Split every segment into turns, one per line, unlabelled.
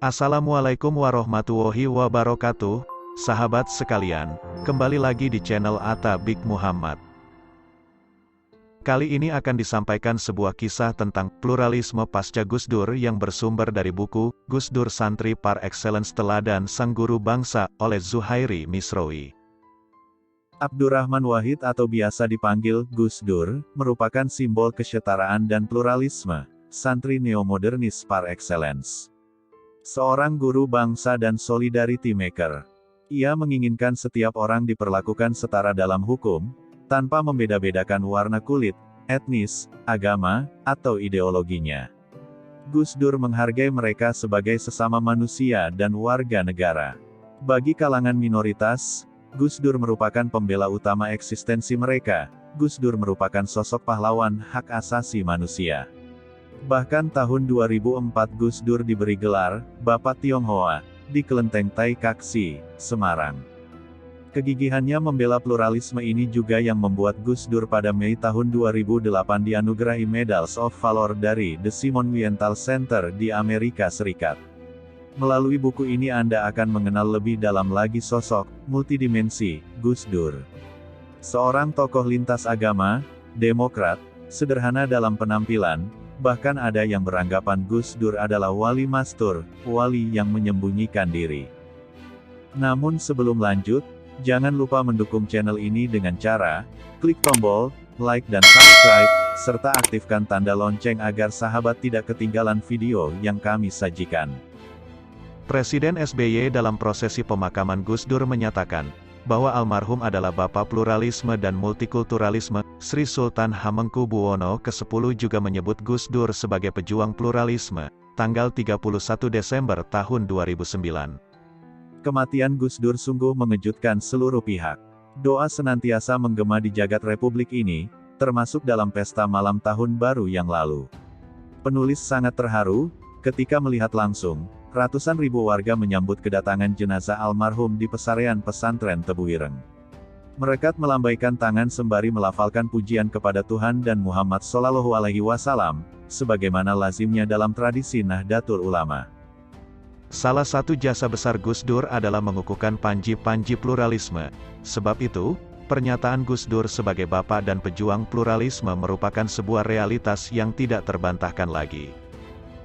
Assalamualaikum warahmatullahi wabarakatuh, sahabat sekalian, kembali lagi di channel Atta Bik Muhammad. Kali ini akan disampaikan sebuah kisah tentang pluralisme pasca Gus Dur yang bersumber dari buku Gus Dur Santri Par Excellence Teladan Sang Guru Bangsa oleh Zuhairi Misrawi.
Abdurrahman Wahid atau biasa dipanggil Gus Dur, merupakan simbol kesetaraan dan pluralisme, santri neomodernis par excellence. Seorang guru bangsa dan solidarity maker. Ia menginginkan setiap orang diperlakukan setara dalam hukum, tanpa membeda-bedakan warna kulit, etnis, agama, atau ideologinya. Gus Dur menghargai mereka sebagai sesama manusia dan warga negara. Bagi kalangan minoritas, Gus Dur merupakan pembela utama eksistensi mereka. Gus Dur merupakan sosok pahlawan hak asasi manusia. Bahkan tahun 2004 Gus Dur diberi gelar Bapak Tionghoa di Kelenteng Tai Kaksi, Semarang. Kegigihannya membela pluralisme ini juga yang membuat Gus Dur pada Mei tahun 2008 dianugerahi Medals of Valor dari The Simon Wiesenthal Center di Amerika Serikat. Melalui buku ini Anda akan mengenal lebih dalam lagi sosok multidimensi Gus Dur. Seorang tokoh lintas agama, demokrat, sederhana dalam penampilan, bahkan ada yang beranggapan Gus Dur adalah wali mastur, wali yang menyembunyikan diri. Namun sebelum lanjut, jangan lupa mendukung channel ini dengan cara klik tombol like dan subscribe, serta aktifkan tanda lonceng agar sahabat tidak ketinggalan video yang kami sajikan.
Presiden SBY dalam prosesi pemakaman Gus Dur menyatakan bahwa almarhum adalah Bapak Pluralisme dan Multikulturalisme. Sri Sultan Hamengkubuwono ke-10 juga menyebut Gus Dur sebagai pejuang pluralisme, tanggal 31 Desember tahun 2009.
Kematian Gus Dur sungguh mengejutkan seluruh pihak. Doa senantiasa menggema di jagat republik ini, termasuk dalam pesta malam tahun baru yang lalu. Penulis sangat terharu ketika melihat langsung ratusan ribu warga menyambut kedatangan jenazah almarhum di Pesarean Pesantren Tebuireng. Mereka melambaikan tangan sembari melafalkan pujian kepada Tuhan dan Muhammad SAW, sebagaimana lazimnya dalam tradisi Nahdlatul Ulama.
Salah satu jasa besar Gus Dur adalah mengukuhkan panji-panji pluralisme. Sebab itu, pernyataan Gus Dur sebagai bapak dan pejuang pluralisme merupakan sebuah realitas yang tidak terbantahkan lagi.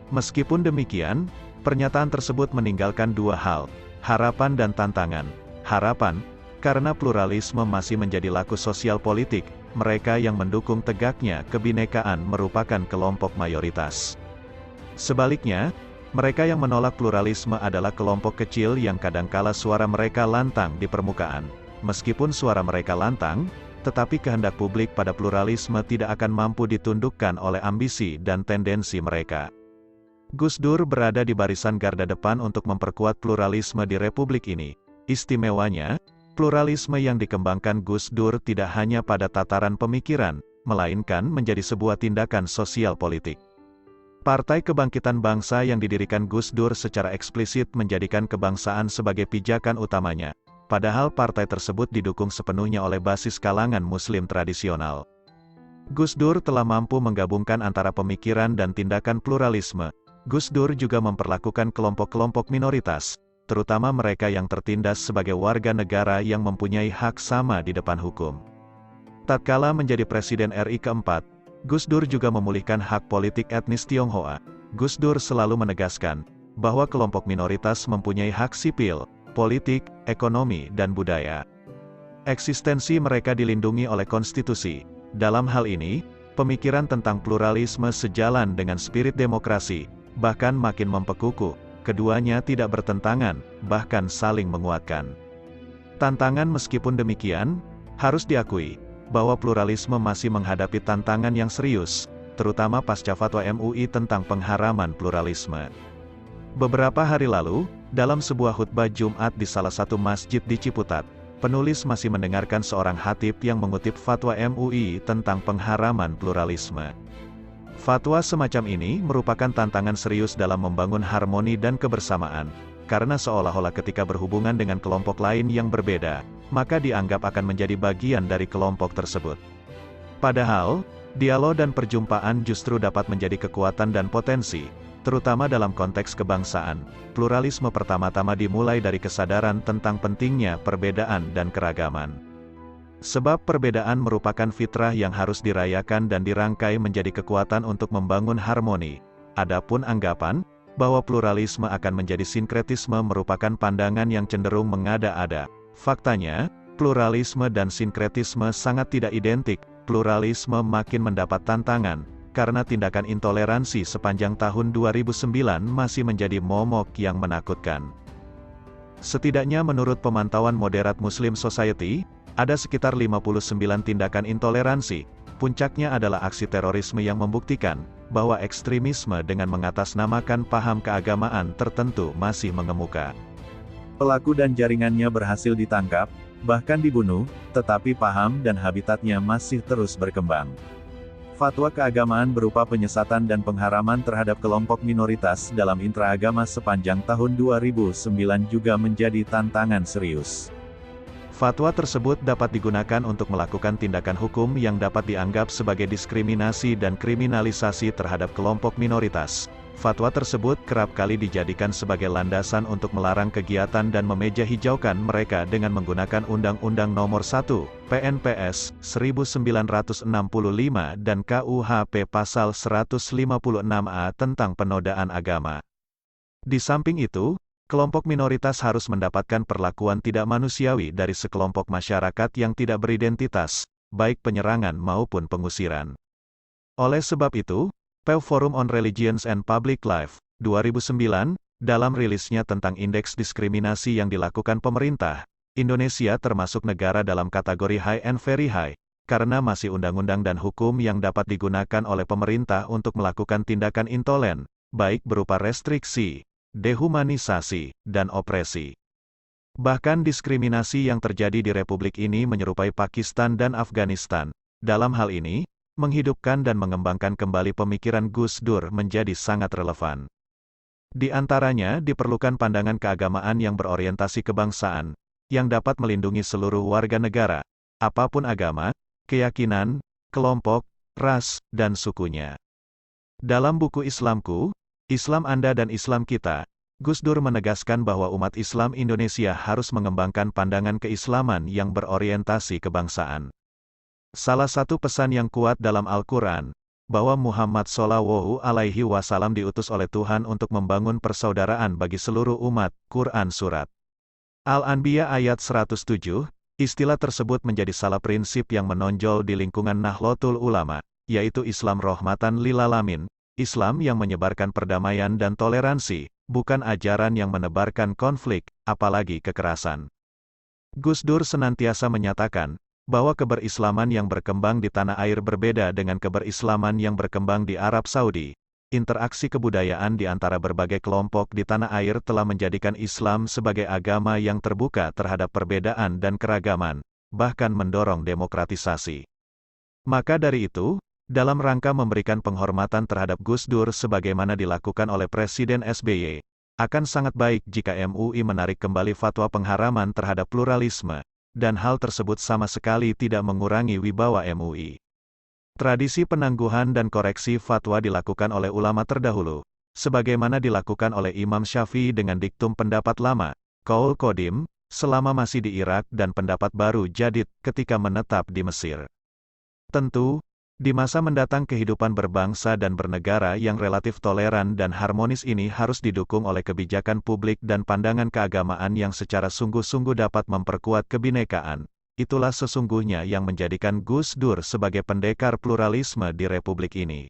Meskipun demikian, pernyataan tersebut meninggalkan dua hal, harapan dan tantangan. Harapan, karena pluralisme masih menjadi laku sosial politik, mereka yang mendukung tegaknya kebinekaan merupakan kelompok mayoritas. Sebaliknya, mereka yang menolak pluralisme adalah kelompok kecil yang kadangkala suara mereka lantang di permukaan. Meskipun suara mereka lantang, tetapi kehendak publik pada pluralisme tidak akan mampu ditundukkan oleh ambisi dan tendensi mereka. Gus Dur berada di barisan garda depan untuk memperkuat pluralisme di republik ini. Istimewanya, pluralisme yang dikembangkan Gus Dur tidak hanya pada tataran pemikiran, melainkan menjadi sebuah tindakan sosial politik. Partai Kebangkitan Bangsa yang didirikan Gus Dur secara eksplisit menjadikan kebangsaan sebagai pijakan utamanya, padahal partai tersebut didukung sepenuhnya oleh basis kalangan Muslim tradisional. Gus Dur telah mampu menggabungkan antara pemikiran dan tindakan pluralisme. Gus Dur juga memperlakukan kelompok-kelompok minoritas, terutama mereka yang tertindas sebagai warga negara yang mempunyai hak sama di depan hukum. Tatkala menjadi Presiden RI keempat, Gus Dur juga memulihkan hak politik etnis Tionghoa. Gus Dur selalu menegaskan bahwa kelompok minoritas mempunyai hak sipil, politik, ekonomi, dan budaya. Eksistensi mereka dilindungi oleh konstitusi. Dalam hal ini, pemikiran tentang pluralisme sejalan dengan spirit demokrasi, bahkan makin memperkukuh. Keduanya tidak bertentangan, bahkan saling menguatkan. Tantangan meskipun demikian, harus diakui bahwa pluralisme masih menghadapi tantangan yang serius, terutama pasca fatwa MUI tentang pengharaman pluralisme. Beberapa hari lalu, dalam sebuah khutbah Jumat di salah satu masjid di Ciputat, penulis masih mendengarkan seorang khatib yang mengutip fatwa MUI tentang pengharaman pluralisme. Fatwa semacam ini merupakan tantangan serius dalam membangun harmoni dan kebersamaan, karena seolah-olah ketika berhubungan dengan kelompok lain yang berbeda, maka dianggap akan menjadi bagian dari kelompok tersebut. Padahal, dialog dan perjumpaan justru dapat menjadi kekuatan dan potensi, terutama dalam konteks kebangsaan. Pluralisme pertama-tama dimulai dari kesadaran tentang pentingnya perbedaan dan keragaman. Sebab perbedaan merupakan fitrah yang harus dirayakan dan dirangkai menjadi kekuatan untuk membangun harmoni. Adapun anggapan bahwa pluralisme akan menjadi sinkretisme merupakan pandangan yang cenderung mengada-ada. Faktanya, pluralisme dan sinkretisme sangat tidak identik. Pluralisme makin mendapat tantangan, karena tindakan intoleransi sepanjang tahun 2009 masih menjadi momok yang menakutkan. Setidaknya menurut pemantauan Moderate Muslim Society, ada sekitar 59 tindakan intoleransi. Puncaknya adalah aksi terorisme yang membuktikan bahwa ekstremisme dengan mengatasnamakan paham keagamaan tertentu masih mengemuka.
Pelaku dan jaringannya berhasil ditangkap, bahkan dibunuh, tetapi paham dan habitatnya masih terus berkembang. Fatwa keagamaan berupa penyesatan dan pengharaman terhadap kelompok minoritas dalam intraagama sepanjang tahun 2009 juga menjadi tantangan serius.
Fatwa tersebut dapat digunakan untuk melakukan tindakan hukum yang dapat dianggap sebagai diskriminasi dan kriminalisasi terhadap kelompok minoritas. Fatwa tersebut kerap kali dijadikan sebagai landasan untuk melarang kegiatan dan memeja hijaukan mereka dengan menggunakan Undang-Undang Nomor 1, PNPS, 1965 dan KUHP Pasal 156A tentang penodaan agama. Di samping itu, kelompok minoritas harus mendapatkan perlakuan tidak manusiawi dari sekelompok masyarakat yang tidak beridentitas, baik penyerangan maupun pengusiran. Oleh sebab itu, Pew Forum on Religions and Public Life, 2009, dalam rilisnya tentang indeks diskriminasi yang dilakukan pemerintah, Indonesia termasuk negara dalam kategori high and very high, karena masih undang-undang dan hukum yang dapat digunakan oleh pemerintah untuk melakukan tindakan intoleran, baik berupa restriksi, dehumanisasi, dan opresi. Bahkan diskriminasi yang terjadi di Republik ini menyerupai Pakistan dan Afghanistan. Dalam hal ini, menghidupkan dan mengembangkan kembali pemikiran Gus Dur menjadi sangat relevan. Di antaranya diperlukan pandangan keagamaan yang berorientasi kebangsaan, yang dapat melindungi seluruh warga negara, apapun agama, keyakinan, kelompok, ras, dan sukunya. Dalam buku Islamku, Islam Anda dan Islam Kita, Gus Dur menegaskan bahwa umat Islam Indonesia harus mengembangkan pandangan keislaman yang berorientasi kebangsaan. Salah satu pesan yang kuat dalam Al-Quran, bahwa Muhammad Shallallahu Alaihi Wasallam diutus oleh Tuhan untuk membangun persaudaraan bagi seluruh umat, Quran Surat Al-Anbiya ayat 107, istilah tersebut menjadi salah prinsip yang menonjol di lingkungan Nahdlatul Ulama, yaitu Islam Rahmatan lil Alamin, Islam yang menyebarkan perdamaian dan toleransi, bukan ajaran yang menebarkan konflik, apalagi kekerasan. Gus Dur senantiasa menyatakan, bahwa keberislaman yang berkembang di tanah air berbeda dengan keberislaman yang berkembang di Arab Saudi. Interaksi kebudayaan di antara berbagai kelompok di tanah air telah menjadikan Islam sebagai agama yang terbuka terhadap perbedaan dan keragaman, bahkan mendorong demokratisasi. Maka dari itu, dalam rangka memberikan penghormatan terhadap Gus Dur sebagaimana dilakukan oleh Presiden SBY, akan sangat baik jika MUI menarik kembali fatwa pengharaman terhadap pluralisme, dan hal tersebut sama sekali tidak mengurangi wibawa MUI. Tradisi penangguhan dan koreksi fatwa dilakukan oleh ulama terdahulu, sebagaimana dilakukan oleh Imam Syafi'i dengan diktum pendapat lama, Qaul Qadim, selama masih di Irak dan pendapat baru Jadid ketika menetap di Mesir. Tentu, di masa mendatang kehidupan berbangsa dan bernegara yang relatif toleran dan harmonis ini harus didukung oleh kebijakan publik dan pandangan keagamaan yang secara sungguh-sungguh dapat memperkuat kebinekaan. Itulah sesungguhnya yang menjadikan Gus Dur sebagai pendekar pluralisme di Republik ini.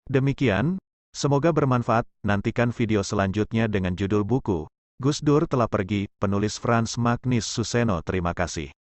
Demikian, semoga bermanfaat. Nantikan video selanjutnya dengan judul buku, Gus Dur Telah Pergi, penulis Frans Magnus Suseno. Terima kasih.